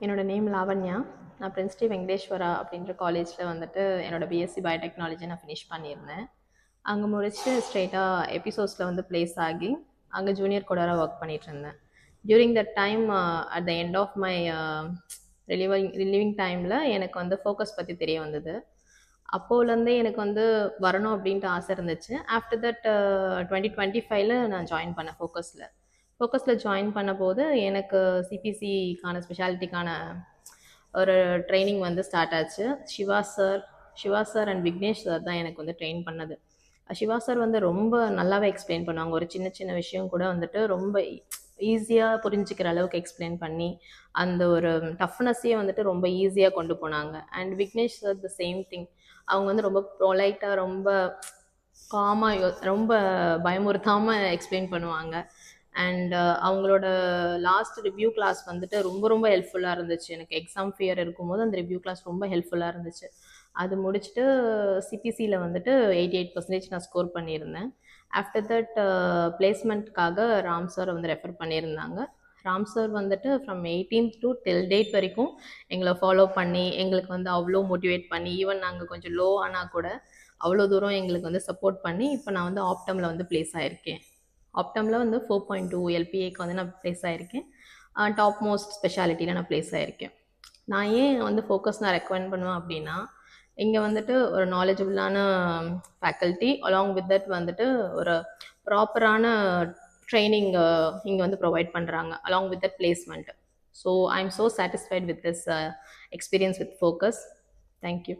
என்னோட நேம் லாவண்யா. நான் பிரின்ஸ் ஸ்ரீ வெங்கடேஸ்வரா அப்படின்ற காலேஜில் வந்துட்டு என்னோட பிஎஸ்சி பயோடெக்னாலஜி நான் ஃபினிஷ் பண்ணியிருந்தேன். அங்கே முடிச்சுட்டு ஸ்ட்ரெயிட்டாக எபிசோட்ஸில் வந்து ப்ளேஸ் ஆகி அங்கே ஜூனியர் கோடராக ஒர்க் பண்ணிகிட்டு இருந்தேன். During that time at the end of my relieving டைமில் எனக்கு வந்து ஃபோக்கஸ் பற்றி தெரிய வந்தது. அப்போலேருந்தே எனக்கு வந்து வரணும் அப்படின்ட்டு ஆசை இருந்துச்சு. ஆஃப்டர் தட் 2025 நான் ஜாயின் பண்ணேன் ஃபோக்கஸில் ஜாயின் பண்ண போது எனக்கு சிபிசிக்கான ஸ்பெஷாலிட்டிக்கான ஒரு ட்ரைனிங் வந்து ஸ்டார்ட் ஆச்சு. Siva sir and Vignesh sir தான் எனக்கு வந்து ட்ரெயின் பண்ணது. சிவா சார் வந்து ரொம்ப நல்லாவே எக்ஸ்பிளைன் பண்ணுவாங்க. ஒரு சின்ன சின்ன விஷயம் கூட வந்துட்டு ரொம்ப ஈஸியாக புரிஞ்சுக்கிற அளவுக்கு எக்ஸ்பிளைன் பண்ணி அந்த ஒரு டஃப்னஸ்ஸையே வந்துட்டு ரொம்ப ஈஸியாக கொண்டு போனாங்க. And Vignesh sir the same thing. அவங்க வந்து ரொம்ப பொலைட்டாக, ரொம்ப காமாக, ரொம்ப பயமுறுத்தாமல் எக்ஸ்பிளைன் பண்ணுவாங்க. அண்ட் அவங்களோட லாஸ்ட் ரிவ்யூ கிளாஸ் வந்துட்டு ரொம்ப ரொம்ப ஹெல்ப்ஃபுல்லாக இருந்துச்சு. எனக்கு எக்ஸாம் ஃபியர் இருக்கும்போது அந்த ரிவ்யூ கிளாஸ் ரொம்ப ஹெல்ப்ஃபுல்லாக இருந்துச்சு. அது முடிச்சுட்டு சிபிசியில் வந்துட்டு 88% நான் ஸ்கோர் பண்ணியிருந்தேன். ஆஃப்டர் தட் பிளேஸ்மெண்ட்காக ராம் சார் வந்து ரெஃபர் பண்ணியிருந்தாங்க. ராம் சார் வந்துட்டு from 18th to till date வரைக்கும் எங்களை ஃபாலோ பண்ணி எங்களுக்கு வந்து அவ்வளோ மோட்டிவேட் பண்ணி, ஈவன் நாங்கள் கொஞ்சம் லோ ஆனால் கூட அவ்வளோ தூரம் எங்களுக்கு வந்து சப்போர்ட் பண்ணி இப்போ நான் வந்து ஆப்டமில் வந்து ப்ளேஸ் ஆகிருக்கேன். ஆப்டமில் வந்து 4.2 எல்பிஏக்கு வந்து நான் ப்ளேஸ் ஆகிருக்கேன். டாப் மோஸ்ட் ஸ்பெஷாலிட்டியில் நான் ப்ளேஸ் ஆகிருக்கேன். நான் ஏன் வந்து ஃபோக்கஸ் நான் ரெக்கமெண்ட் பண்ணுவேன் அப்படின்னா, இங்கே வந்துட்டு ஒரு நாலேஜபிளான ஃபேக்கல்ட்டி அலாங் வித் தட் வந்துட்டு ஒரு ப்ராப்பரான ட்ரைனிங் இங்கே வந்து ப்ரொவைட் பண்ணுறாங்க along with that placement. So I am so satisfied with this experience with focus. Thank you.